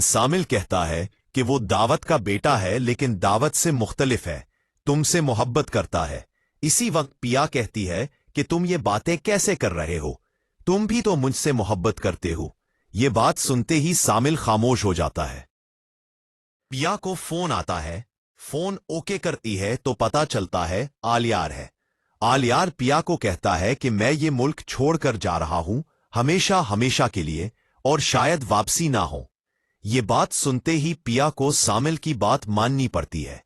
सामिल कहता है कि वो दावत का बेटा है लेकिन दावत से मुख्तलिफ है, तुमसे मोहब्बत करता है। इसी वक्त पिया कहती है कि तुम ये बातें कैसे कर रहे हो, तुम भी तो मुझसे मोहब्बत करते हो। ये बात सुनते ही सामिल खामोश हो जाता है। पिया को फोन आता है, फोन ओके करती है तो पता चलता है आलियार है। आलियार पिया को कहता है कि मैं ये मुल्क छोड़कर जा रहा हूं, हमेशा हमेशा के लिए, और शायद वापसी ना हो। ये बात सुनते ही पिया को सामिल की बात माननी पड़ती है।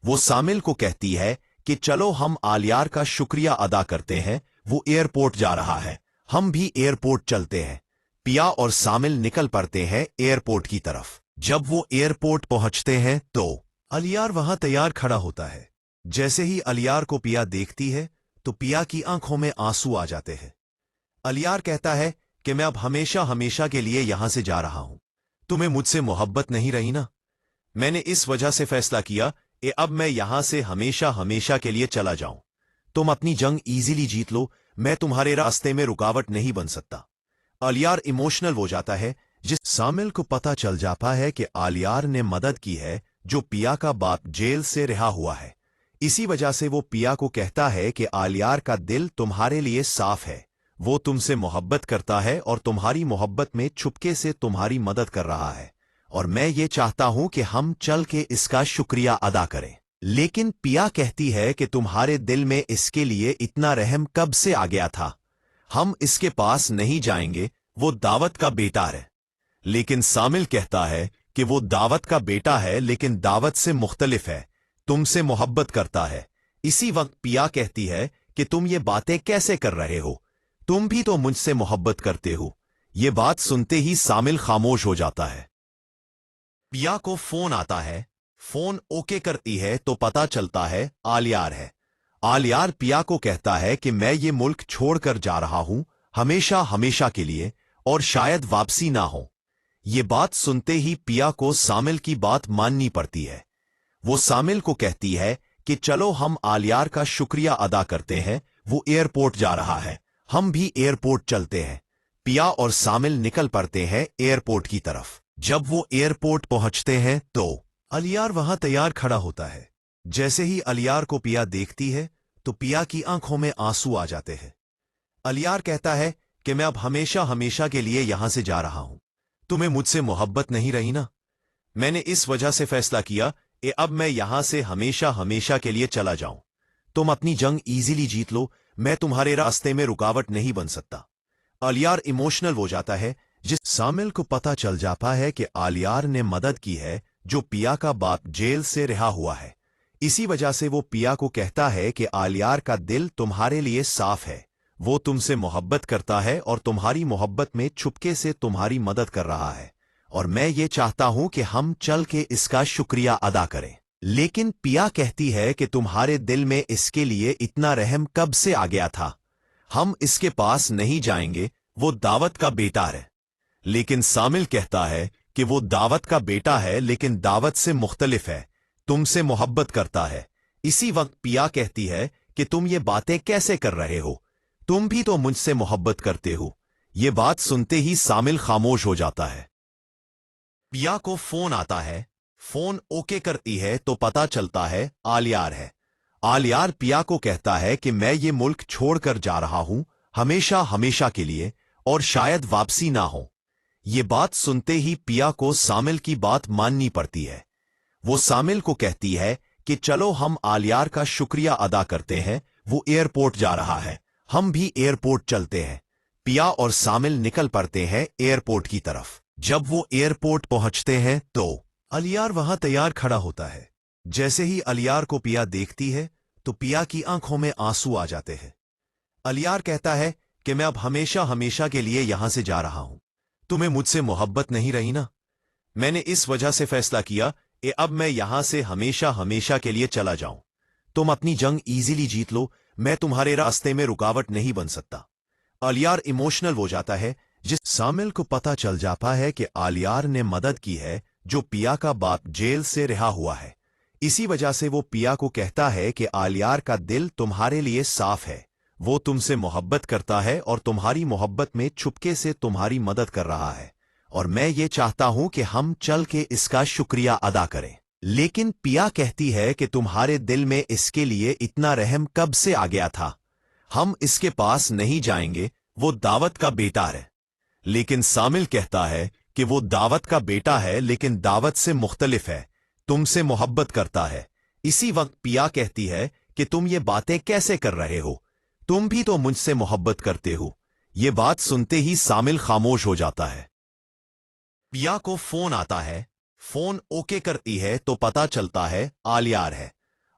वो सामिल को कहती है कि चलो हम आलियार का शुक्रिया अदा करते हैं, वो एयरपोर्ट जा रहा है, हम भी एयरपोर्ट चलते हैं। पिया और सामिल निकल पड़ते हैं एयरपोर्ट की तरफ। जब वो एयरपोर्ट पहुंचते हैं तो आलियार वहां तैयार खड़ा होता है। जैसे ही आलियार को पिया देखती है तो पिया की आंखों में आंसू आ जाते हैं। आलियार कहता है कि मैं अब हमेशा हमेशा के लिए यहां से जा रहा हूं, तुम्हें मुझसे मोहब्बत नहीं रही ना? मैंने इस वजह से फैसला किया कि अब मैं यहां से हमेशा हमेशा के लिए चला जाऊं। तुम अपनी जंग इजीली जीत लो, मैं तुम्हारे रास्ते में रुकावट नहीं बन सकता। आलियार इमोशनल हो जाता है। जिस सामिल को पता चल जाता है कि आलियार ने मदद की है जो पिया का बाप जेल से रिहा हुआ है, इसी वजह से वो पिया को कहता है कि आलियार का दिल तुम्हारे लिए साफ है, वो तुमसे मोहब्बत करता है और तुम्हारी मोहब्बत में छुपके से तुम्हारी मदद कर रहा है, और मैं ये चाहता हूं कि हम चल के इसका शुक्रिया अदा करें। लेकिन पिया कहती है कि तुम्हारे दिल में इसके लिए इतना रहम कब से आ गया था? हम इसके पास नहीं जाएंगे, वो दावत का बेटा है। लेकिन सामिल कहता है कि वो दावत का बेटा है लेकिन दावत से मुख्तलिफ है, तुमसे मोहब्बत करता है। इसी वक्त पिया कहती है कि तुम ये बातें कैसे कर रहे हो, तुम भी तो मुझसे मोहब्बत करते हो। ये बात सुनते ही सामिल खामोश हो जाता है। पिया को फोन आता है, फोन ओके करती है तो पता चलता है आलियार है। आलियार पिया को कहता है कि मैं ये मुल्क छोड़कर जा रहा हूं, हमेशा हमेशा के लिए, और शायद वापसी ना हो। ये बात सुनते ही पिया को सामिल की बात माननी पड़ती है। वो सामिल को कहती है कि चलो हम आलियार का शुक्रिया अदा करते हैं, वो एयरपोर्ट जा रहा है, हम भी एयरपोर्ट चलते हैं। पिया और सामिल निकल पड़ते हैं एयरपोर्ट की तरफ। जब वो एयरपोर्ट पहुंचते हैं तो आलियार वहां तैयार खड़ा होता है। जैसे ही आलियार को पिया देखती है तो पिया की आंखों में आंसू आ जाते हैं। आलियार कहता है कि मैं अब हमेशा हमेशा के लिए यहां से जा रहा हूं, तुम्हें मुझसे मोहब्बत नहीं रही ना? मैंने इस वजह से फैसला किया कि अब मैं यहां से हमेशा हमेशा के लिए चला जाऊं। तुम अपनी जंग इजीली जीत लो, मैं तुम्हारे रास्ते में रुकावट नहीं बन सकता। आलियार इमोशनल हो जाता है। जिस सामिल को पता चल जाता है कि आलियार ने मदद की है जो पिया का बाप जेल से रिहा हुआ है, इसी वजह से वो पिया को कहता है कि आलियार का दिल तुम्हारे लिए साफ है, वो तुमसे मोहब्बत करता है और तुम्हारी मोहब्बत में छुपके से तुम्हारी मदद कर रहा है, और मैं ये चाहता हूं कि हम चल के इसका शुक्रिया अदा करें। लेकिन पिया कहती है कि तुम्हारे दिल में इसके लिए इतना रहम कब से आ गया था? हम इसके पास नहीं जाएंगे, वो दावत का बेटा है। लेकिन सामिल कहता है कि वो दावत का बेटा है लेकिन दावत से मुख्तलिफ है, तुमसे मोहब्बत करता है। इसी वक्त पिया कहती है कि तुम ये बातें कैसे कर रहे हो, तुम भी तो मुझसे मोहब्बत करते हो। ये बात सुनते ही सामिल खामोश हो जाता है। पिया को फोन आता है, फोन ओके करती है तो पता चलता है आलियार है। आलियार पिया को कहता है कि मैं ये मुल्क छोड़कर जा रहा हूं, हमेशा हमेशा के लिए, और शायद वापसी ना हो। ये बात सुनते ही पिया को सामिल की बात माननी पड़ती है। वो सामिल को कहती है कि चलो हम आलियार का शुक्रिया अदा करते हैं, वो एयरपोर्ट जा रहा है, हम भी एयरपोर्ट चलते हैं। पिया और सामिल निकल पड़ते हैं एयरपोर्ट की तरफ। जब वो एयरपोर्ट पहुंचते हैं तो आलियार वहां तैयार खड़ा होता है। जैसे ही आलियार को पिया देखती है तो पिया की आंखों में आंसू आ जाते हैं। आलियार कहता है कि मैं अब हमेशा हमेशा के लिए यहां से जा रहा हूं, तुम्हें मुझसे मोहब्बत नहीं रही ना? मैंने इस वजह से फैसला किया कि अब मैं यहां से हमेशा हमेशा के लिए चला जाऊं। तुम अपनी जंग इजीली जीत लो, मैं तुम्हारे रास्ते में रुकावट नहीं बन सकता। आलियार इमोशनल हो जाता है। जिस सामिल को पता चल जाता है कि आलियार ने मदद की है जो पिया का बाप जेल से रिहा हुआ है, इसी वजह से वो पिया को कहता है कि आलियार का दिल तुम्हारे लिए साफ है, वो तुमसे मोहब्बत करता है और तुम्हारी मोहब्बत में छुपके से तुम्हारी मदद कर रहा है, और मैं ये चाहता हूं कि हम चल के इसका शुक्रिया अदा करें। लेकिन पिया कहती है कि तुम्हारे दिल में इसके लिए इतना रहम कब से आ गया था? हम इसके पास नहीं जाएंगे, वो दावत का बेटा है। लेकिन सामिल कहता है कि वो दावत का बेटा है लेकिन दावत से मुख्तलिफ है, तुमसे मोहब्बत करता है। इसी वक्त पिया कहती है कि तुम ये बातें कैसे कर रहे हो? तुम भी तो मुझसे मोहब्बत करते हो। ये बात सुनते ही सामिल खामोश हो जाता है। पिया को फोन आता है। फोन ओके करती है तो पता चलता है आलियार है।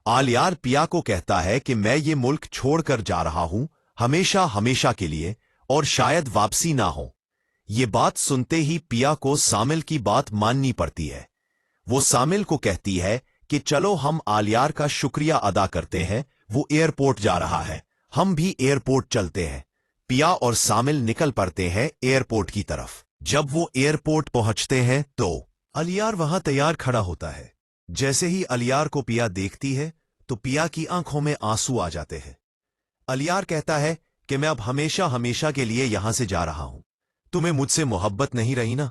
आलियार पिया को कहता है कि मैं ये मुल्क छोड़कर जा रहा हूं, हमेशा हमेशा के लिए, और शायद वापसी ना हो। ये बात सुनते ही पिया को सामिल की बात माननी पड़ती है। वो सामिल को कहती है कि चलो हम आलियार का शुक्रिया अदा करते हैं, वो एयरपोर्ट जा रहा है, हम भी एयरपोर्ट चलते हैं। पिया और सामिल निकल पड़ते हैं एयरपोर्ट की तरफ। जब वो एयरपोर्ट पहुंचते हैं तो आलियार वहां तैयार खड़ा होता है। जैसे ही आलियार को पिया देखती है तो पिया की आंखों में आंसू आ जाते हैं। आलियार कहता है कि मैं अब हमेशा हमेशा के लिए यहां से जा रहा हूं। तुम्हें मुझसे मोहब्बत नहीं रही ना?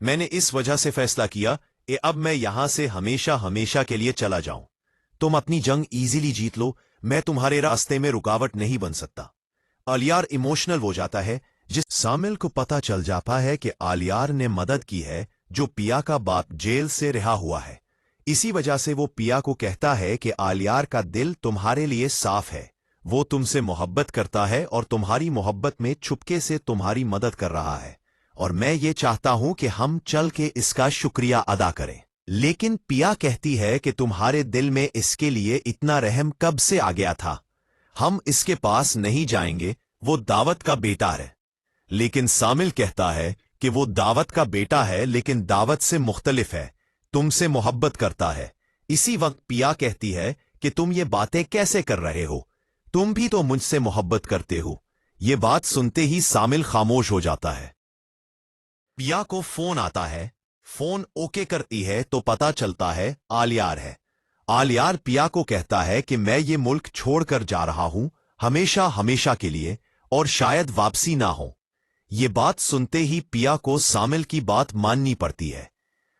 मैंने इस वजह से फैसला किया कि अब मैं यहां से हमेशा हमेशा के लिए चला जाऊं। तुम अपनी जंग इजीली जीत लो, मैं तुम्हारे रास्ते में रुकावट नहीं बन सकता। आलियार इमोशनल हो जाता है। जिस सामिल को पता चल जाता है कि आलियार ने मदद की है जो पिया का बाप जेल से रिहा हुआ है। इसी वजह से वो पिया को कहता है कि आलियार का दिल तुम्हारे लिए साफ है, वो तुमसे मोहब्बत करता है और तुम्हारी मोहब्बत में छुपके से तुम्हारी मदद कर रहा है, और मैं ये चाहता हूं कि हम चल के इसका शुक्रिया अदा करें। लेकिन पिया कहती है कि तुम्हारे दिल में इसके लिए इतना रहम कब से आ गया था? हम इसके पास नहीं जाएंगे, वो दावत का बेटा है। लेकिन सामिल कहता है कि वो दावत का बेटा है लेकिन दावत से मुख्तलिफ है, तुमसे मोहब्बत करता है। इसी वक्त पिया कहती है कि तुम ये बातें कैसे कर रहे हो? तुम भी तो मुझसे मोहब्बत करते हो। ये बात सुनते ही सामिल खामोश हो जाता है। पिया को फोन आता है। फोन ओके करती है तो पता चलता है आलियार है। आलियार पिया को कहता है कि मैं ये मुल्क छोड़कर जा रहा हूं, हमेशा हमेशा के लिए, और शायद वापसी ना हो। ये बात सुनते ही पिया को सामिल की बात माननी पड़ती है।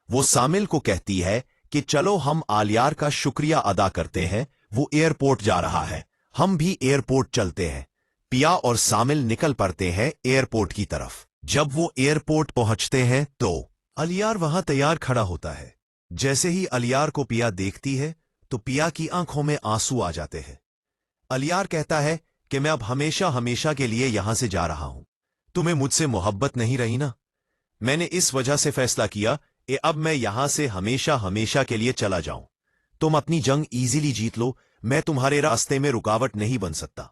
वो सामिल को कहती है कि चलो हम आलियार का शुक्रिया अदा करते हैं, वो एयरपोर्ट जा रहा है, हम भी एयरपोर्ट चलते हैं। पिया और सामिल निकल पड़ते हैं एयरपोर्ट की तरफ। जब वो एयरपोर्ट पहुंचते हैं तो आलियार वहां तैयार खड़ा होता है। जैसे ही आलियार को पिया देखती है तो पिया की आंखों में आंसू आ जाते हैं। आलियार कहता है कि मैं अब हमेशा हमेशा के लिए यहां से जा रहा हूं। तुम्हें मुझसे मोहब्बत नहीं रही ना? मैंने इस वजह से फैसला किया कि अब मैं यहां से हमेशा हमेशा के लिए चला जाऊं। तुम अपनी जंग इजीली जीत लो, मैं तुम्हारे रास्ते में रुकावट नहीं बन सकता।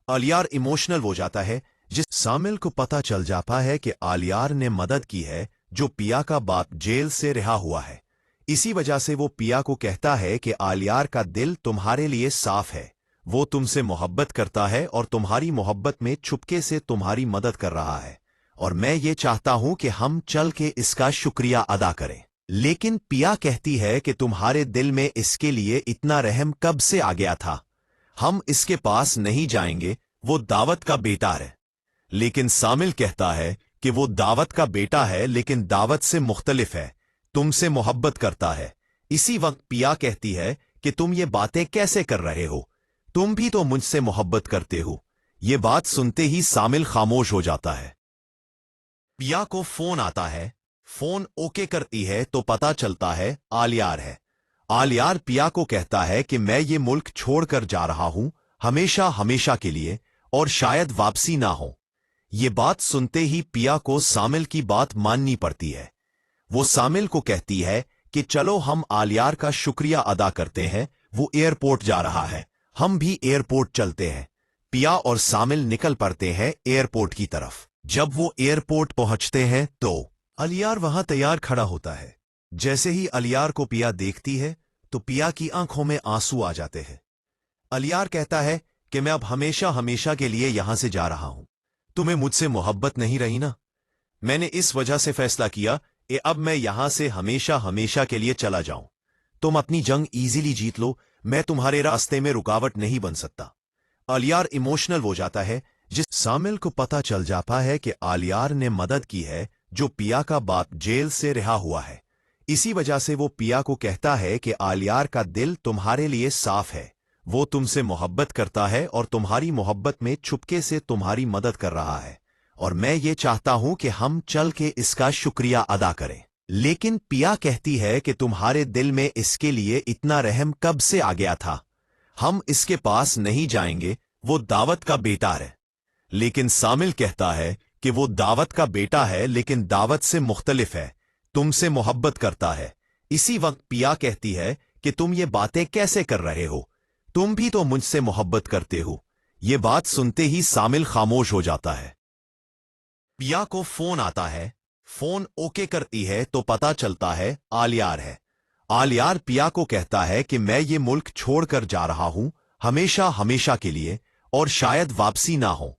आलियार इमोशनल हो जाता है। जिस सामिल को पता चल जाता है कि आलियार ने मदद की है जो पिया का बाप जेल से रिहा हुआ है। इसी वजह से वो पिया को कहता है कि आलियार का दिल तुम्हारे लिए साफ है, वो तुमसे मोहब्बत करता है और तुम्हारी मोहब्बत में छुपके से तुम्हारी मदद कर रहा है, और मैं ये चाहता हूं कि हम चल के इसका शुक्रिया अदा करें। लेकिन पिया कहती है कि तुम्हारे दिल में इसके लिए इतना रहम कब से आ गया था? हम इसके पास नहीं जाएंगे, वो दावत का बेटा है। लेकिन सामिल कहता है कि वो दावत का बेटा है लेकिन दावत से मुख्तलिफ है, तुमसे मोहब्बत करता है। इसी वक्त पिया कहती है कि तुम ये बातें कैसे कर रहे हो? तुम भी तो मुझसे मोहब्बत करते हो। ये बात सुनते ही सामिल खामोश हो जाता है। पिया को फोन आता है। फोन ओके करती है तो पता चलता है आलियार है। आलियार पिया को कहता है कि मैं ये मुल्क छोड़कर जा रहा हूं, हमेशा हमेशा के लिए, और शायद वापसी ना हो। ये बात सुनते ही पिया को सामिल की बात माननी पड़ती है। वो सामिल को कहती है कि चलो हम आलियार का शुक्रिया अदा करते हैं, वो एयरपोर्ट जा रहा है, हम भी एयरपोर्ट चलते हैं। पिया और सामिल निकल पड़ते हैं एयरपोर्ट की तरफ। जब वो एयरपोर्ट पहुंचते हैं तो आलियार वहां तैयार खड़ा होता है। जैसे ही आलियार को पिया देखती है तो पिया की आंखों में आंसू आ जाते हैं। आलियार कहता है कि मैं अब हमेशा हमेशा के लिए यहां से जा रहा हूं। तुम्हें मुझसे मोहब्बत नहीं रही ना? मैंने इस वजह से फैसला किया कि अब मैं यहां से हमेशा हमेशा के लिए चला जाऊं। तुम अपनी जंग इजीली जीत लो, मैं तुम्हारे रास्ते में रुकावट नहीं बन सकता। आलियार इमोशनल हो जाता है। जिस सामिल को पता चल जाता है कि आलियार ने मदद की है जो पिया का बाप जेल से रिहा हुआ है। इसी वजह से वो पिया को कहता है कि आलियार का दिल तुम्हारे लिए साफ है, वो तुमसे मोहब्बत करता है और तुम्हारी मोहब्बत में छुपके से तुम्हारी मदद कर रहा है, और मैं ये चाहता हूं कि हम चल के इसका शुक्रिया अदा करें। लेकिन पिया कहती है कि तुम्हारे दिल में इसके लिए इतना रहम कब से आ गया था? हम इसके पास नहीं जाएंगे, वो दावत का बेटा है। लेकिन सामिल कहता है कि वो दावत का बेटा है लेकिन दावत से मुख्तलिफ है, तुमसे मोहब्बत करता है। इसी वक्त पिया कहती है कि तुम ये बातें कैसे कर रहे हो? तुम भी तो मुझसे मोहब्बत करते हो। ये बात सुनते ही सामिल खामोश हो जाता है। पिया को फोन आता है, फोन ओके करती है तो पता चलता है आलियार है। आलियार पिया को कहता है कि मैं ये मुल्क छोड़कर जा रहा हूं, हमेशा हमेशा के लिए, और शायद वापसी ना हो।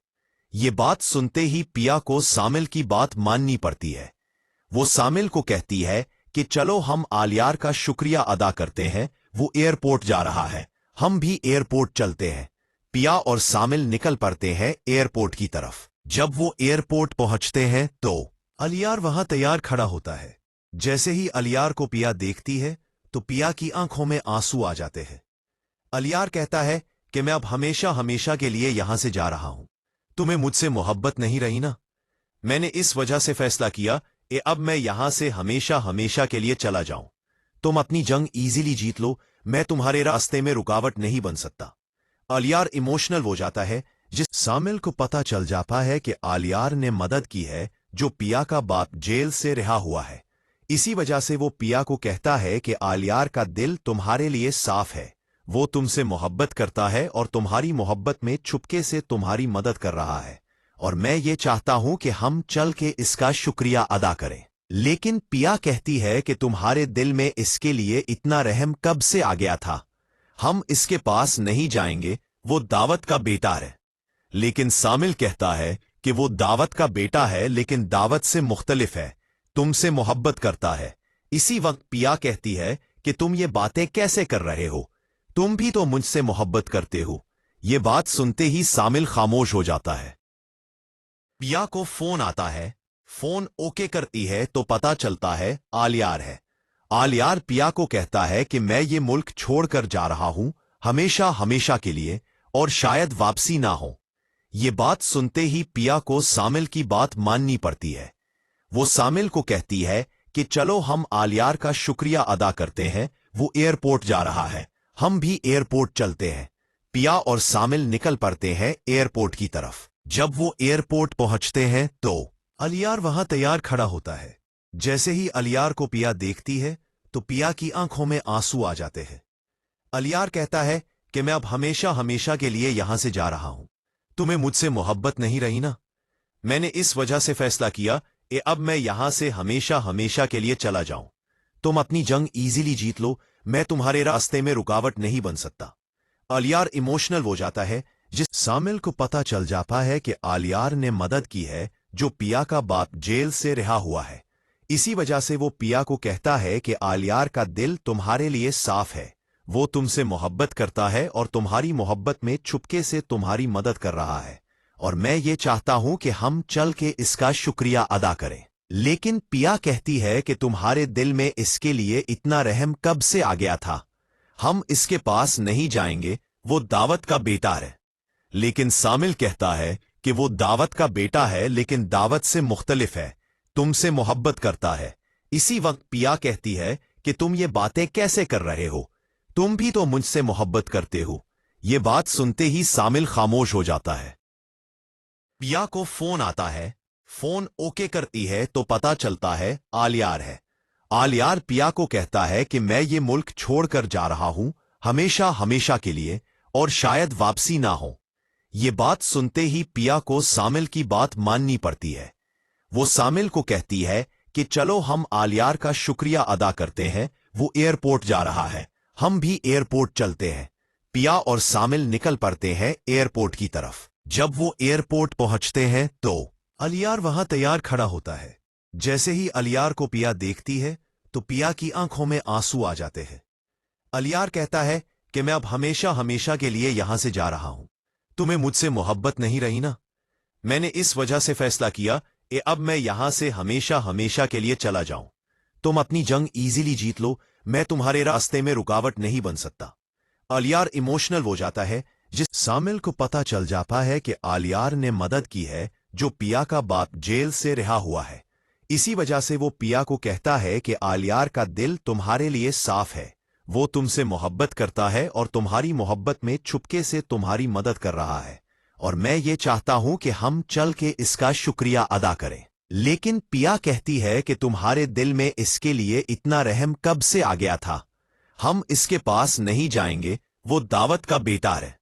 ये बात सुनते ही पिया को सामिल की बात माननी पड़ती है। वो सामिल को कहती है कि चलो हम आलियार का शुक्रिया अदा करते हैं, वो एयरपोर्ट जा रहा है, हम भी एयरपोर्ट चलते हैं। पिया और सामिल निकल पड़ते हैं एयरपोर्ट की तरफ। जब वो एयरपोर्ट पहुंचते हैं तो आलियार वहां तैयार खड़ा होता है। जैसे ही आलियार को पिया देखती है तो पिया की आंखों में आंसू आ जाते हैं। आलियार कहता है कि मैं अब हमेशा हमेशा के लिए यहां से जा रहा हूं। तुम्हें मुझसे मोहब्बत नहीं रही ना? मैंने इस वजह से फैसला किया कि अब मैं यहां से हमेशा हमेशा के लिए चला जाऊं। तुम अपनी जंग इजीली जीत लो, मैं तुम्हारे रास्ते में रुकावट नहीं बन सकता। आलियार इमोशनल हो जाता है। जिस सामिल को पता चल जाता है कि आलियार ने मदद की है जो पिया का बाप जेल से रिहा हुआ है। इसी वजह से वो पिया को कहता है कि आलियार का दिल तुम्हारे लिए साफ है, वो तुमसे मोहब्बत करता है और तुम्हारी मोहब्बत में छुपके से तुम्हारी मदद कर रहा है, और मैं ये चाहता हूं कि हम चल के इसका शुक्रिया अदा करें। लेकिन पिया कहती है कि तुम्हारे दिल में इसके लिए इतना रहम कब से आ गया था? हम इसके पास नहीं जाएंगे, वो दावत का बेटा है। लेकिन सामिल कहता है कि वो दावत का बेटा है लेकिन दावत से मुख्तलिफ है, तुमसे मोहब्बत करता है। इसी वक्त पिया कहती है कि तुम ये बातें कैसे कर रहे हो? तुम भी तो मुझसे मोहब्बत करते हो। ये बात सुनते ही सामिल खामोश हो जाता है। पिया को फोन आता है, फोन ओके करती है तो पता चलता है आलियार है। आलियार पिया को कहता है कि मैं ये मुल्क छोड़कर जा रहा हूं, हमेशा हमेशा के लिए, और शायद वापसी ना हो। ये बात सुनते ही पिया को सामिल की बात माननी पड़ती है। वो सामिल को कहती है कि चलो हम आलियार का शुक्रिया अदा करते हैं, वो एयरपोर्ट जा रहा है, हम भी एयरपोर्ट चलते हैं। पिया और सामिल निकल पड़ते हैं एयरपोर्ट की तरफ। जब वो एयरपोर्ट पहुंचते हैं तो आलियार वहां तैयार खड़ा होता है। जैसे ही आलियार को पिया देखती है तो पिया की आंखों में आंसू आ जाते हैं। आलियार कहता है कि मैं अब हमेशा हमेशा के लिए यहां से जा रहा हूं। तुम्हें मुझसे मोहब्बत नहीं रही ना? मैंने इस वजह से फैसला किया कि अब मैं यहां से हमेशा हमेशा के लिए चला जाऊं। तुम अपनी जंग इजीली जीत लो, मैं तुम्हारे रास्ते में रुकावट नहीं बन सकता। आलियार इमोशनल हो जाता है। जिस सामिल को पता चल जाता है कि आलियार ने मदद की है जो पिया का बाप जेल से रिहा हुआ है। इसी वजह से वो पिया को कहता है कि आलियार का दिल तुम्हारे लिए साफ है, वो तुमसे मोहब्बत करता है और तुम्हारी मोहब्बत में छुपके से तुम्हारी मदद कर रहा है, और मैं ये चाहता हूं कि हम चल के इसका शुक्रिया अदा करें। लेकिन पिया कहती है कि तुम्हारे दिल में इसके लिए इतना रहम कब से आ गया था? हम इसके पास नहीं जाएंगे, वो दावत का बेटा है। लेकिन सामिल कहता है कि वो दावत का बेटा है लेकिन दावत से मुख्तलिफ है, तुमसे मोहब्बत करता है। इसी वक्त पिया कहती है कि तुम ये बातें कैसे कर रहे हो? तुम भी तो मुझसे मोहब्बत करते हो। ये बात सुनते ही सामिल खामोश हो जाता है। पिया को फोन आता है, फोन ओके करती है तो पता चलता है आलियार है। आलियार पिया को कहता है कि मैं ये मुल्क छोड़कर जा रहा हूं, हमेशा हमेशा के लिए, और शायद वापसी ना हो। ये बात सुनते ही पिया को सामिल की बात माननी पड़ती है। वो सामिल को कहती है कि चलो हम आलियार का शुक्रिया अदा करते हैं, वो एयरपोर्ट जा रहा है, हम भी एयरपोर्ट चलते हैं। पिया और सामिल निकल पड़ते हैं एयरपोर्ट की तरफ। जब वो एयरपोर्ट पहुंचते हैं तो आलियार वहां तैयार खड़ा होता है। जैसे ही आलियार को पिया देखती है तो पिया की आंखों में आंसू आ जाते हैं। आलियार कहता है कि मैं अब हमेशा हमेशा के लिए यहां से जा रहा हूं। तुम्हें मुझसे मोहब्बत नहीं रही ना? मैंने इस वजह से फैसला किया अब मैं यहां से हमेशा हमेशा के लिए चला जाऊं। तुम अपनी जंग इजीली जीत लो, मैं तुम्हारे रास्ते में रुकावट नहीं बन सकता। आलियार इमोशनल हो जाता है। जिस सामिल को पता चल जाता है कि आलियार ने मदद की है, जो पिया का बाप जेल से रिहा हुआ है। इसी वजह से वो पिया को कहता है कि आलियार का दिल तुम्हारे लिए साफ है, वो तुमसे मोहब्बत करता है और तुम्हारी मोहब्बत में छुपके से तुम्हारी मदद कर रहा है, और मैं ये चाहता हूं कि हम चल के इसका शुक्रिया अदा करें। लेकिन पिया कहती है कि तुम्हारे दिल में इसके लिए इतना रहम कब से आ गया था? हम इसके पास नहीं जाएंगे, वो दावत का बेटा है।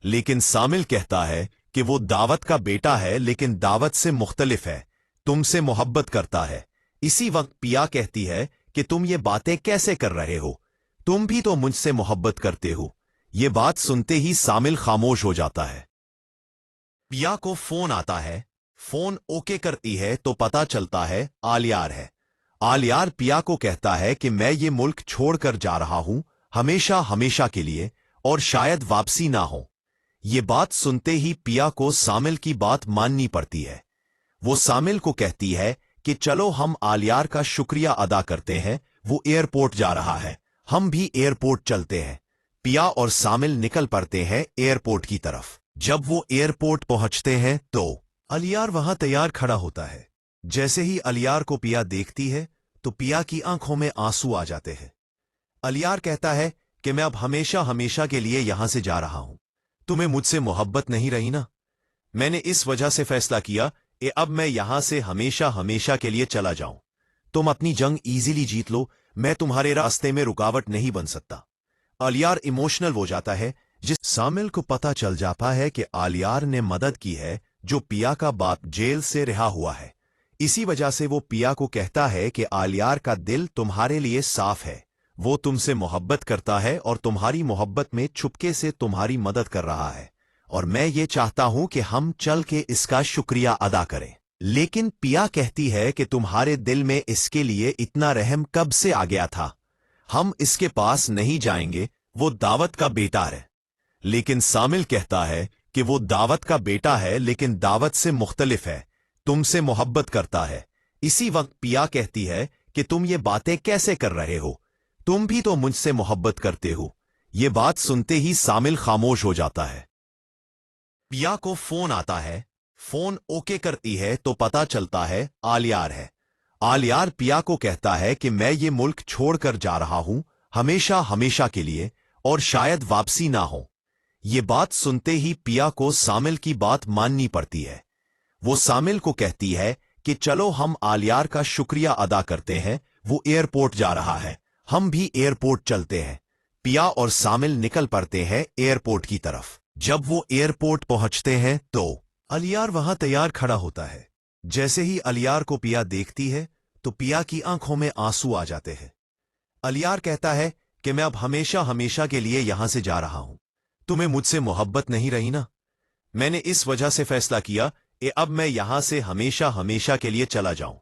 लेकिन सामिल कहता है कि वो दावत का बेटा है लेकिन दावत से मुख्तलिफ है, तुमसे मोहब्बत करता है। इसी वक्त पिया कहती है कि तुम ये बातें कैसे कर रहे हो? तुम भी तो मुझसे मोहब्बत करते हो। ये बात सुनते ही सामिल खामोश हो जाता है। पिया को फोन आता है। फोन ओके करती है तो पता चलता है आलियार है। आलियार पिया को कहता है कि मैं ये मुल्क छोड़कर जा रहा हूं, हमेशा हमेशा के लिए, और शायद वापसी ना हो। ये बात सुनते ही पिया को सामिल की बात माननी पड़ती है। वो सामिल को कहती है कि चलो हम आलियार का शुक्रिया अदा करते हैं, वो एयरपोर्ट जा रहा है, हम भी एयरपोर्ट चलते हैं। पिया और सामिल निकल पड़ते हैं एयरपोर्ट की तरफ। जब वो एयरपोर्ट पहुंचते हैं तो आलियार वहां तैयार खड़ा होता है। जैसे ही आलियार को पिया देखती है तो पिया की आंखों में आंसू आ जाते हैं। आलियार कहता है कि मैं अब हमेशा हमेशा के लिए यहां से जा रहा हूं। तुम्हें मुझसे मोहब्बत नहीं रही ना? मैंने इस वजह से फैसला किया कि अब मैं यहां से हमेशा हमेशा के लिए चला जाऊं। तुम अपनी जंग इजीली जीत लो, मैं तुम्हारे रास्ते में रुकावट नहीं बन सकता। आलियार इमोशनल हो जाता है। जिस सामिल को पता चल जाता है कि आलियार ने मदद की है, जो पिया का बाप जेल से रिहा हुआ है। इसी वजह से वो पिया को कहता है कि आलियार का दिल तुम्हारे लिए साफ है, वो तुमसे मोहब्बत करता है और तुम्हारी मोहब्बत में छुपके से तुम्हारी मदद कर रहा है, और मैं ये चाहता हूं कि हम चल के इसका शुक्रिया अदा करें। लेकिन पिया कहती है कि तुम्हारे दिल में इसके लिए इतना रहम कब से आ गया था? हम इसके पास नहीं जाएंगे, वो दावत का बेटा है। लेकिन सामिल कहता है कि वो दावत का बेटा है लेकिन दावत से मुख्तलिफ है, तुमसे मोहब्बत करता है। इसी वक्त पिया कहती है कि तुम ये बातें कैसे कर रहे हो? तुम भी तो मुझसे मोहब्बत करते हो। ये बात सुनते ही सामिल खामोश हो जाता है। पिया को फोन आता है। फोन ओके करती है तो पता चलता है आलियार है। आलियार पिया को कहता है कि मैं ये मुल्क छोड़कर जा रहा हूं, हमेशा हमेशा के लिए, और शायद वापसी ना हो। ये बात सुनते ही पिया को सामिल की बात माननी पड़ती है। वो सामिल को कहती है कि चलो हम आलियार का शुक्रिया अदा करते हैं, वो एयरपोर्ट जा रहा है, हम भी एयरपोर्ट चलते हैं। पिया और सामिल निकल पड़ते हैं एयरपोर्ट की तरफ। जब वो एयरपोर्ट पहुंचते हैं तो आलियार वहां तैयार खड़ा होता है। जैसे ही आलियार को पिया देखती है तो पिया की आंखों में आंसू आ जाते हैं। आलियार कहता है कि मैं अब हमेशा हमेशा के लिए यहां से जा रहा हूं। तुम्हें मुझसे मोहब्बत नहीं रही ना? मैंने इस वजह से फैसला किया कि अब मैं यहां से हमेशा हमेशा के लिए चला जाऊं।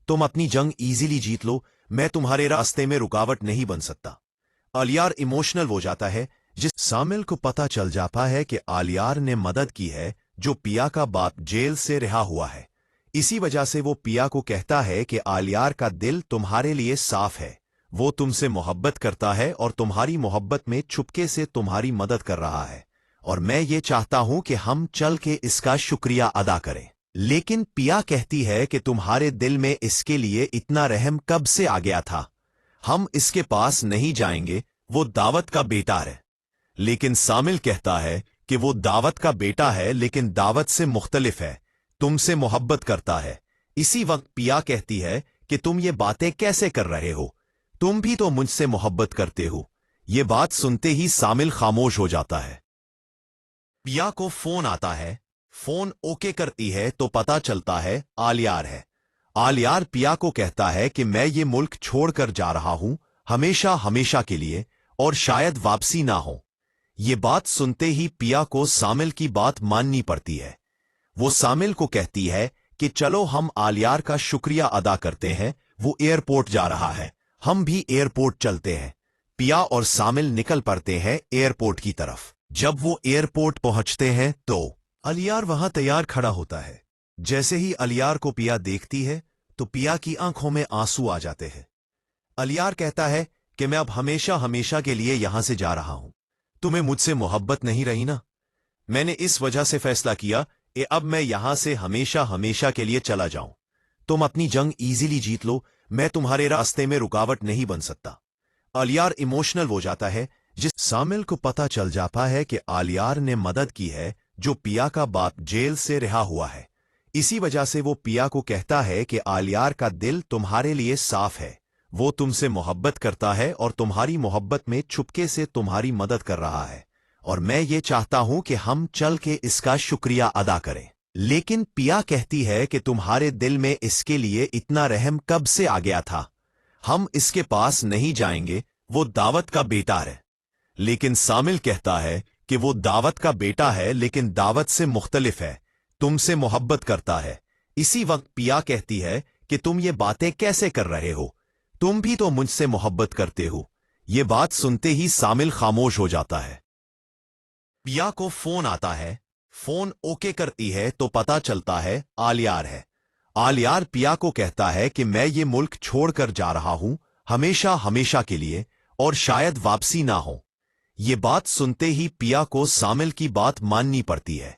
तुम अपनी जंग इजीली जीत लो, मैं तुम्हारे रास्ते में रुकावट नहीं बन सकता। आलियार इमोशनल हो जाता है। जिस सामिल को पता चल जाता है कि आलियार ने मदद की है, जो पिया का बाप जेल से रिहा हुआ है। इसी वजह से वो पिया को कहता है कि आलियार का दिल तुम्हारे लिए साफ है, वो तुमसे मोहब्बत करता है और तुम्हारी मोहब्बत में छुपके से तुम्हारी मदद कर रहा है, और मैं ये चाहता हूं कि हम चल के इसका शुक्रिया अदा करें। लेकिन पिया कहती है कि तुम्हारे दिल में इसके लिए इतना रहम कब से आ गया था? हम इसके पास नहीं जाएंगे, वो दावत का बेटा है। लेकिन सामिल कहता है कि वो दावत का बेटा है लेकिन दावत से मुख्तलिफ है, तुमसे मोहब्बत करता है। इसी वक्त पिया कहती है कि तुम ये बातें कैसे कर रहे हो? तुम भी तो मुझसे मोहब्बत करते हो। ये बात सुनते ही सामिल खामोश हो जाता है। पिया को फोन आता है। फोन ओके करती है तो पता चलता है आलियार है। आलियार पिया को कहता है कि मैं ये मुल्क छोड़कर जा रहा हूं, हमेशा हमेशा के लिए, और शायद वापसी ना हो। ये बात सुनते ही पिया को सामिल की बात माननी पड़ती है। वो सामिल को कहती है कि चलो हम आलियार का शुक्रिया अदा करते हैं, वो एयरपोर्ट जा रहा है, हम भी एयरपोर्ट चलते हैं। पिया और सामिल निकल पड़ते हैं एयरपोर्ट की तरफ। जब वो एयरपोर्ट पहुंचते हैं तो आलियार वहां तैयार खड़ा होता है। जैसे ही अलियार को पिया देखती है तो पिया की आंखों में आंसू आ जाते हैं। अलियार कहता है कि मैं अब हमेशा हमेशा के लिए यहां से जा रहा हूं। तुम्हें मुझसे मोहब्बत नहीं रही ना? मैंने इस वजह से फैसला किया कि अब मैं यहां से हमेशा हमेशा के लिए चला जाऊं। तुम अपनी जंग इजीली जीत लो, मैं तुम्हारे रास्ते में रुकावट नहीं बन सकता। अलियार इमोशनल हो जाता है। जिस सामिल को पता चल जाता है कि अलियार ने मदद की है जो पिया का बाप जेल से रिहा हुआ है, इसी वजह से वो पिया को कहता है कि अलियार का दिल तुम्हारे लिए साफ है, वो तुमसे मोहब्बत करता है और तुम्हारी मोहब्बत में छुपके से तुम्हारी मदद कर रहा है, और मैं ये चाहता हूं कि हम चल के इसका शुक्रिया अदा करें। लेकिन पिया कहती है कि तुम्हारे दिल में इसके लिए इतना रहम कब से आ गया था? हम इसके पास नहीं जाएंगे, वो दावत का बेटा है। लेकिन सामिल कहता है कि वो दावत का बेटा है लेकिन दावत से मुख्तलिफ है, तुमसे मोहब्बत करता है। इसी वक्त पिया कहती है कि तुम ये बातें कैसे कर रहे हो? तुम भी तो मुझसे मोहब्बत करते हो। ये बात सुनते ही सामिल खामोश हो जाता है। पिया को फोन आता है। फोन ओके करती है तो पता चलता है अलियार है। अलियार पिया को कहता है कि मैं ये मुल्क छोड़कर जा रहा हूं, हमेशा हमेशा के लिए, और शायद वापसी ना हो। ये बात सुनते ही पिया को सामिल की बात माननी पड़ती है।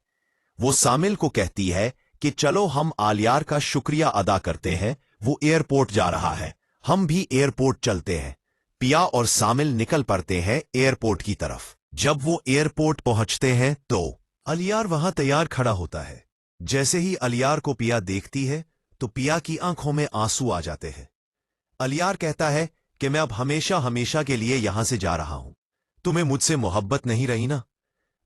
वो सामिल को कहती है कि चलो हम अलियार का शुक्रिया अदा करते हैं, वो एयरपोर्ट जा रहा है, हम भी एयरपोर्ट चलते हैं। पिया और सामिल निकल पड़ते हैं एयरपोर्ट की तरफ। जब वो एयरपोर्ट पहुंचते हैं तो अलियार वहां तैयार खड़ा होता है। जैसे ही अलियार को पिया देखती है तो पिया की आंखों में आंसू आ जाते हैं। अलियार कहता है कि मैं अब हमेशा हमेशा के लिए यहां से जा रहा हूं। तुम्हें मुझसे मोहब्बत नहीं रही ना?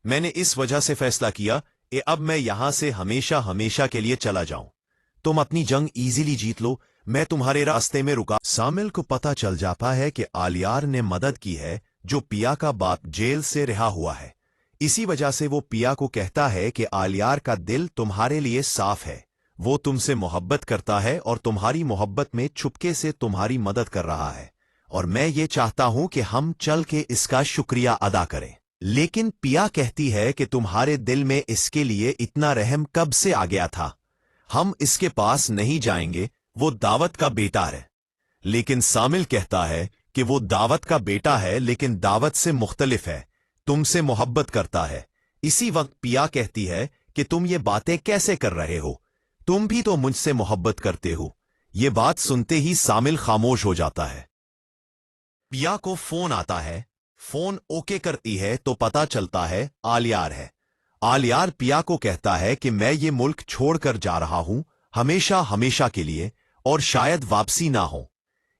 मैंने इस वजह से फैसला किया कि अब मैं यहां से हमेशा हमेशा के लिए चला जाऊं। तुम अपनी जंग इजीली जीत लो, मैं तुम्हारे रास्ते में रुका। सामिल को पता चल जाता है कि अलियार ने मदद की है जो पिया का बाप जेल से रिहा हुआ है, इसी वजह से वो पिया को कहता है कि अलियार का दिल तुम्हारे लिए साफ है, वो तुमसे मोहब्बत करता है और तुम्हारी मोहब्बत में छुपके से तुम्हारी मदद कर रहा है, और मैं ये चाहता हूं कि हम चल के इसका शुक्रिया अदा करें। लेकिन पिया कहती है कि तुम्हारे दिल में इसके लिए इतना रहम कब से आ गया था? हम इसके पास नहीं जाएंगे, वो दावत का बेटा है। लेकिन सामिल कहता है कि वो दावत का बेटा है लेकिन दावत से मुख्तलिफ है, तुमसे मोहब्बत करता है। इसी वक्त पिया कहती है कि तुम ये बातें कैसे कर रहे हो? तुम भी तो मुझसे मोहब्बत करते हो। ये बात सुनते ही सामिल खामोश हो जाता है। पिया को फोन आता है। फोन ओके करती है तो पता चलता है अलियार है। अलियार पिया को कहता है कि मैं ये मुल्क छोड़कर जा रहा हूं, हमेशा हमेशा के लिए, और शायद वापसी ना हो।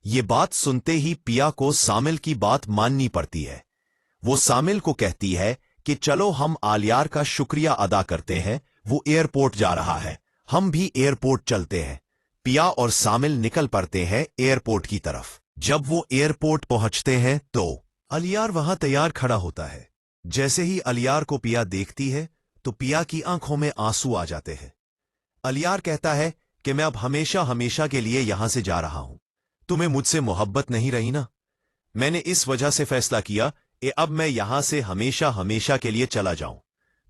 ये बात सुनते ही पिया को सामिल की बात माननी पड़ती है। वो सामिल को कहती है कि चलो हम अलियार का शुक्रिया अदा करते हैं, वो एयरपोर्ट जा रहा है, हम भी एयरपोर्ट चलते हैं। पिया और सामिल निकल पड़ते हैं एयरपोर्ट की तरफ। जब वो एयरपोर्ट पहुंचते हैं तो अलियार वहां तैयार खड़ा होता है। जैसे ही अलियार को पिया देखती है तो पिया की आंखों में आंसू आ जाते हैं। अलियार कहता है कि मैं अब हमेशा हमेशा के लिए यहां से जा रहा हूं। तुम्हें मुझसे मोहब्बत नहीं रही ना? मैंने इस वजह से फैसला किया कि अब मैं यहां से हमेशा हमेशा के लिए चला जाऊं।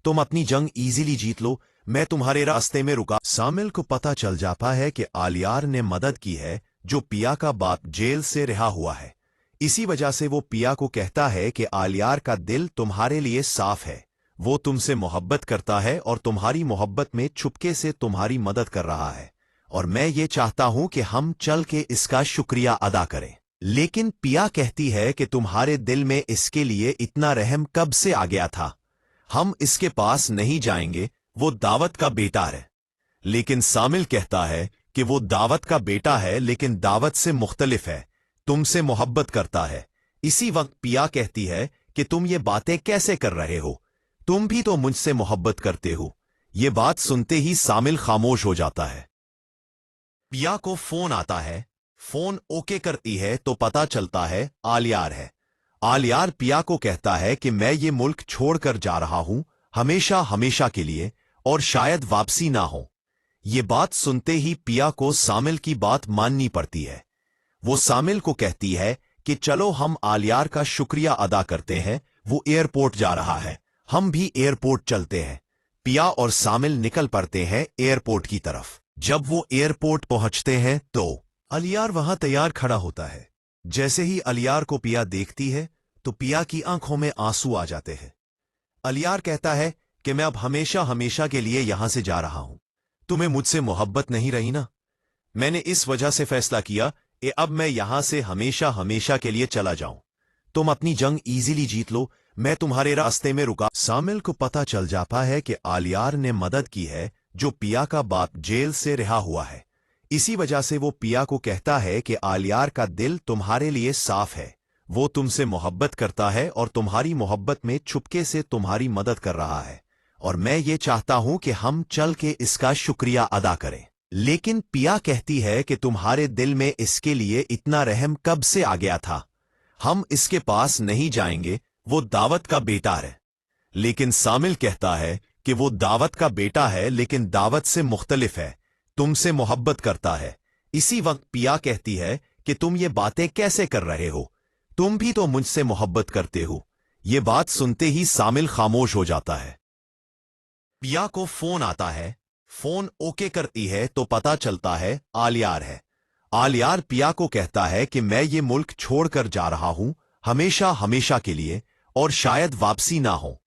तुम अपनी जंग इजीली जीत लो, मैं तुम्हारे रास्ते में रुका। सामिल को पता चल जाता है कि अलियार ने मदद की है जो पिया का बाप जेल से रिहा हुआ है, इसी वजह से वो पिया को कहता है कि अलियार का दिल तुम्हारे लिए साफ है, वो तुमसे मोहब्बत करता है और तुम्हारी मोहब्बत में छुपके से तुम्हारी मदद कर रहा है, और मैं ये चाहता हूं कि हम चल के इसका शुक्रिया अदा करें। लेकिन पिया कहती है कि तुम्हारे दिल में इसके लिए इतना रहम कब से आ गया था? हम इसके पास नहीं जाएंगे, वो दावत का बेटा है। लेकिन सामिल कहता है कि वो दावत का बेटा है लेकिन दावत से मुख्तलिफ है, तुमसे मोहब्बत करता है। इसी वक्त पिया कहती है कि तुम ये बातें कैसे कर रहे हो? तुम भी तो मुझसे मोहब्बत करते हो। ये बात सुनते ही सामिल खामोश हो जाता है। पिया को फोन आता है। फोन ओके करती है तो पता चलता है अलियार है। अलियार पिया को कहता है कि मैं ये मुल्क छोड़कर जा रहा हूं, हमेशा हमेशा के लिए, और शायद वापसी ना हो। ये बात सुनते ही पिया को सामिल की बात माननी पड़ती है। वो सामिल को कहती है कि चलो हम अलियार का शुक्रिया अदा करते हैं, वो एयरपोर्ट जा रहा है, हम भी एयरपोर्ट चलते हैं। पिया और सामिल निकल पड़ते हैं एयरपोर्ट की तरफ। जब वो एयरपोर्ट पहुंचते हैं तो अलियार वहां तैयार खड़ा होता है। जैसे ही अलियार को पिया देखती है तो पिया की आंखों में आंसू आ जाते हैं। अलियार कहता है कि मैं अब हमेशा हमेशा के लिए यहां से जा रहा हूं। तुम्हें मुझसे मोहब्बत नहीं रही ना? मैंने इस वजह से फैसला किया कि अब मैं यहां से हमेशा हमेशा के लिए चला जाऊं। तुम अपनी जंग इजीली जीत लो, मैं तुम्हारे रास्ते में रुका। सामिल को पता चल जाता है कि आलियार ने मदद की है जो पिया का बाप जेल से रिहा हुआ है। इसी वजह से वो पिया को कहता है कि आलियार का दिल तुम्हारे लिए साफ है, वो तुमसे मोहब्बत करता है और तुम्हारी मोहब्बत में चुपके से तुम्हारी मदद कर रहा है, और मैं ये चाहता हूं कि हम चल के इसका शुक्रिया अदा करें। लेकिन पिया कहती है कि तुम्हारे दिल में इसके लिए इतना रहम कब से आ गया था? हम इसके पास नहीं जाएंगे, वो दावत का बेटा है। लेकिन सामिल कहता है कि वो दावत का बेटा है लेकिन दावत से मुख्तलिफ है, तुमसे मोहब्बत करता है। इसी वक्त पिया कहती है कि तुम ये बातें कैसे कर रहे हो? तुम भी तो मुझसे मोहब्बत करते हो। ये बात सुनते ही सामिल खामोश हो जाता है। पिया को फोन आता है। फोन ओके करती है तो पता चलता है आलियार है। आलियार पिया को कहता है कि मैं ये मुल्क छोड़कर जा रहा हूं हमेशा हमेशा के लिए, और शायद वापसी ना हो।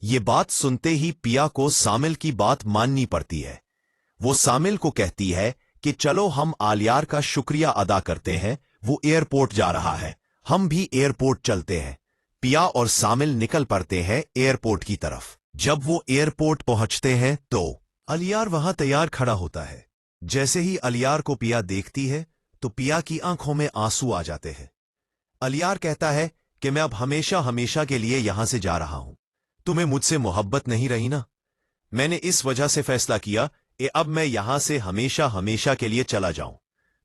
ये बात सुनते ही पिया को सामिल की बात माननी पड़ती है। वो सामिल को कहती है कि चलो हम आलियार का शुक्रिया अदा करते हैं, वो एयरपोर्ट जा रहा है, हम भी एयरपोर्ट चलते हैं। पिया और सामिल निकल पड़ते हैं एयरपोर्ट की तरफ। जब वो एयरपोर्ट पहुंचते हैं तो अलियार वहां तैयार खड़ा होता है। जैसे ही अलियार को पिया देखती है तो पिया की आंखों में आंसू आ जाते हैं। अलियार कहता है कि मैं अब हमेशा हमेशा के लिए यहां से जा रहा हूं। तुम्हें मुझसे मोहब्बत नहीं रही ना? मैंने इस वजह से फैसला किया कि अब मैं यहां से हमेशा हमेशा के लिए चला जाऊं।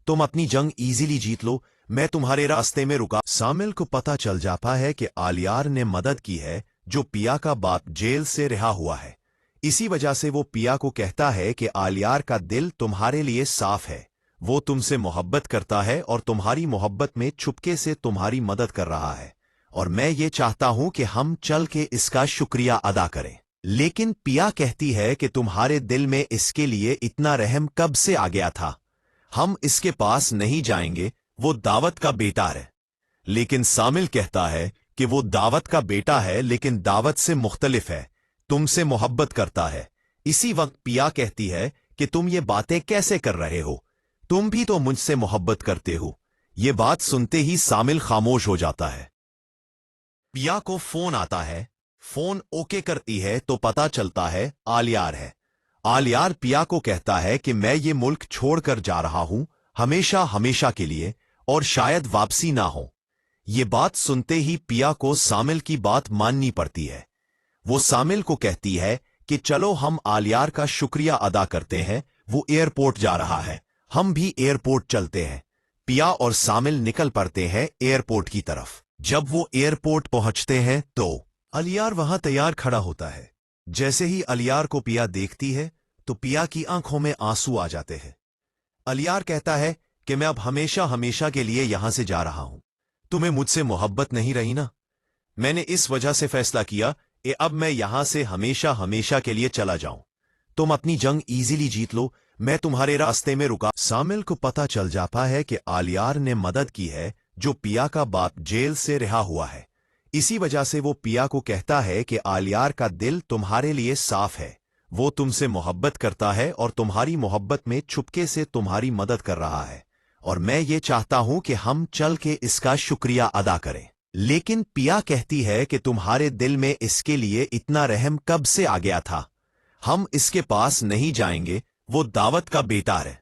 तुम अपनी जंग इजीली जीत लो, मैं तुम्हारे रास्ते में रुका। सामिल को पता चल जाता है कि आलियार ने मदद की है जो पिया का बाप जेल से रिहा हुआ है। इसी वजह से वो पिया को कहता है कि आलियार का दिल तुम्हारे लिए साफ है, वो तुमसे मोहब्बत करता है और तुम्हारी मोहब्बत में चुपके से तुम्हारी मदद कर रहा है, और मैं ये चाहता हूं कि हम चल के इसका शुक्रिया अदा करें। लेकिन पिया कहती है कि तुम्हारे दिल में इसके लिए इतना रहम कब से आ गया था? हम इसके पास नहीं जाएंगे, वो दावत का बेटा है। लेकिन सामिल कहता है कि वो दावत का बेटा है लेकिन दावत से मुख्तलिफ है, तुमसे मोहब्बत करता है। इसी वक्त पिया कहती है कि तुम ये बातें कैसे कर रहे हो? तुम भी तो मुझसे मोहब्बत करते हो। ये बात सुनते ही सामिल खामोश हो जाता है। पिया को फोन आता है। फोन ओके करती है तो पता चलता है आलियार है। आलियार पिया को कहता है कि मैं ये मुल्क छोड़कर जा रहा हूं हमेशा हमेशा के लिए, और शायद वापसी ना हो। ये बात सुनते ही पिया को सामिल की बात माननी पड़ती है। वो सामिल को कहती है कि चलो हम आलियार का शुक्रिया अदा करते हैं, वो एयरपोर्ट जा रहा है, हम भी एयरपोर्ट चलते हैं। पिया और सामिल निकल पड़ते हैं एयरपोर्ट की तरफ। जब वो एयरपोर्ट पहुंचते हैं तो अलियार वहां तैयार खड़ा होता है। जैसे ही अलियार को पिया देखती है तो पिया की आंखों में आंसू आ जाते हैं। अलियार कहता है कि मैं अब हमेशा हमेशा के लिए यहां से जा रहा हूं। तुम्हें मुझसे मोहब्बत नहीं रही ना? मैंने इस वजह से फैसला किया कि अब मैं यहां से हमेशा हमेशा के लिए चला जाऊं। तुम अपनी जंग इजीली जीत लो, मैं तुम्हारे रास्ते में रुका। सामिल को पता चल जाता है कि आलियार ने मदद की है जो पिया का बाप जेल से रिहा हुआ है। इसी वजह से वो पिया को कहता है कि आलियार का दिल तुम्हारे लिए साफ है, वो तुमसे मोहब्बत करता है और तुम्हारी मोहब्बत में चुपके से तुम्हारी मदद कर रहा है, और मैं ये चाहता हूं कि हम चल के इसका शुक्रिया अदा करें। लेकिन पिया कहती है कि तुम्हारे दिल में इसके लिए इतना रहम कब से आ गया था? हम इसके पास नहीं जाएंगे, वो दावत का बेटा है।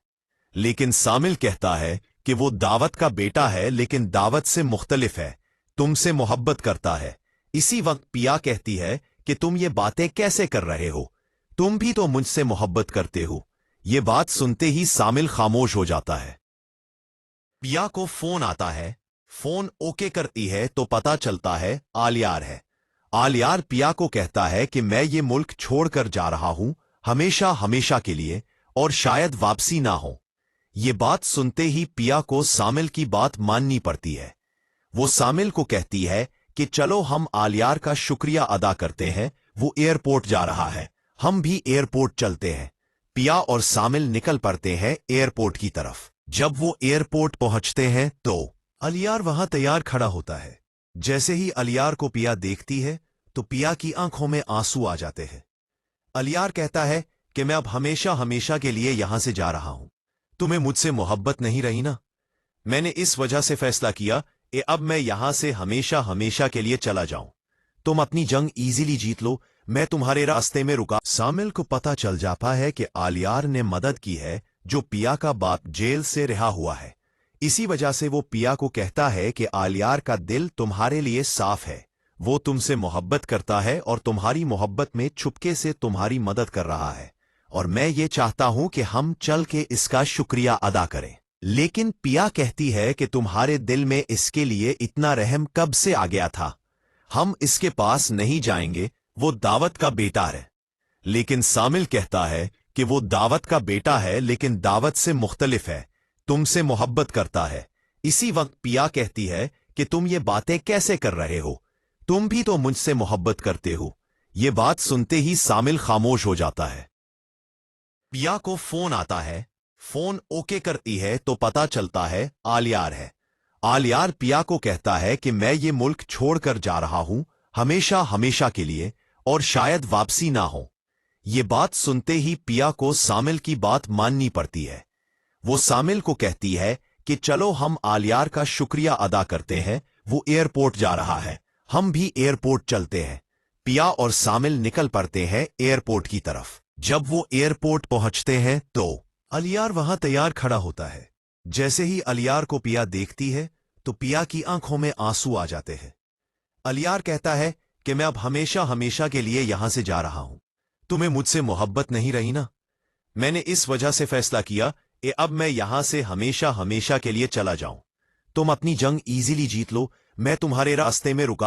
लेकिन सामिल कहता है कि वो दावत का बेटा है लेकिन दावत से मुख्तलिफ है, तुमसे मोहब्बत करता है। इसी वक्त पिया कहती है कि तुम ये बातें कैसे कर रहे हो? तुम भी तो मुझसे मोहब्बत करते हो। ये बात सुनते ही सामिल खामोश हो जाता है। पिया को फोन आता है। फोन ओके करती है तो पता चलता है आलियार है। आलियार पिया को कहता है कि मैं ये मुल्क छोड़कर जा रहा हूं हमेशा हमेशा के लिए, और शायद वापसी ना हो। ये बात सुनते ही पिया को सामिल की बात माननी पड़ती है। वो सामिल को कहती है कि चलो हम आलियार का शुक्रिया अदा करते हैं, वो एयरपोर्ट जा रहा है, हम भी एयरपोर्ट चलते हैं। पिया और सामिल निकल पड़ते हैं एयरपोर्ट की तरफ। जब वो एयरपोर्ट पहुंचते हैं तो अलियार वहां तैयार खड़ा होता है। जैसे ही अलियार को पिया देखती है तो पिया की आंखों में आंसू आ जाते हैं। अलियार कहता है कि मैं अब हमेशा हमेशा के लिए यहां से जा रहा हूं। तुम्हें मुझसे मोहब्बत नहीं रही ना? मैंने इस वजह से फैसला किया कि अब मैं यहां से हमेशा हमेशा के लिए चला जाऊं। तुम अपनी जंग इजीली जीत लो, मैं तुम्हारे रास्ते में रुका। सामिल को पता चल जाता है कि आलियार ने मदद की है जो पिया का बाप जेल से रिहा हुआ है। इसी वजह से वो पिया को कहता है कि आलियार का दिल तुम्हारे लिए साफ है, वो तुमसे मोहब्बत करता है और तुम्हारी मोहब्बत में छुपके से तुम्हारी मदद कर रहा है, और मैं ये चाहता हूं कि हम चल के इसका शुक्रिया अदा करें। लेकिन पिया कहती है कि तुम्हारे दिल में इसके लिए इतना रहम कब से आ गया था? हम इसके पास नहीं जाएंगे, वो दावत का बेटा है। लेकिन सामिल कहता है कि वो दावत का बेटा है लेकिन दावत से मुख्तलिफ है, तुमसे मोहब्बत करता है। इसी वक्त पिया कहती है कि तुम ये बातें कैसे कर रहे हो? तुम भी तो मुझसे मोहब्बत करते हो। ये बात सुनते ही सामिल खामोश हो जाता है। पिया को फोन आता है। फोन ओके करती है तो पता चलता है आलियार है। आलियार पिया को कहता है कि मैं ये मुल्क छोड़कर जा रहा हूं हमेशा हमेशा के लिए, और शायद वापसी ना हो। ये बात सुनते ही पिया को सामिल की बात माननी पड़ती है। वो सामिल को कहती है कि चलो हम आलियार का शुक्रिया अदा करते हैं, वो एयरपोर्ट जा रहा है, हम भी एयरपोर्ट चलते हैं। पिया और सामिल निकल पड़ते हैं एयरपोर्ट की तरफ। जब वो एयरपोर्ट पहुंचते हैं तो अलियार वहां तैयार खड़ा होता है। जैसे ही अलियार को पिया देखती है तो पिया की आंखों में आंसू आ जाते हैं। अलियार कहता है कि मैं अब हमेशा हमेशा के लिए यहां से जा रहा हूं। तुम्हें मुझसे मोहब्बत नहीं रही ना? मैंने इस वजह से फैसला किया कि अब मैं यहां से हमेशा हमेशा के लिए चला जाऊं। तुम अपनी जंग इजीली जीत लो, मैं तुम्हारे रास्ते में रुका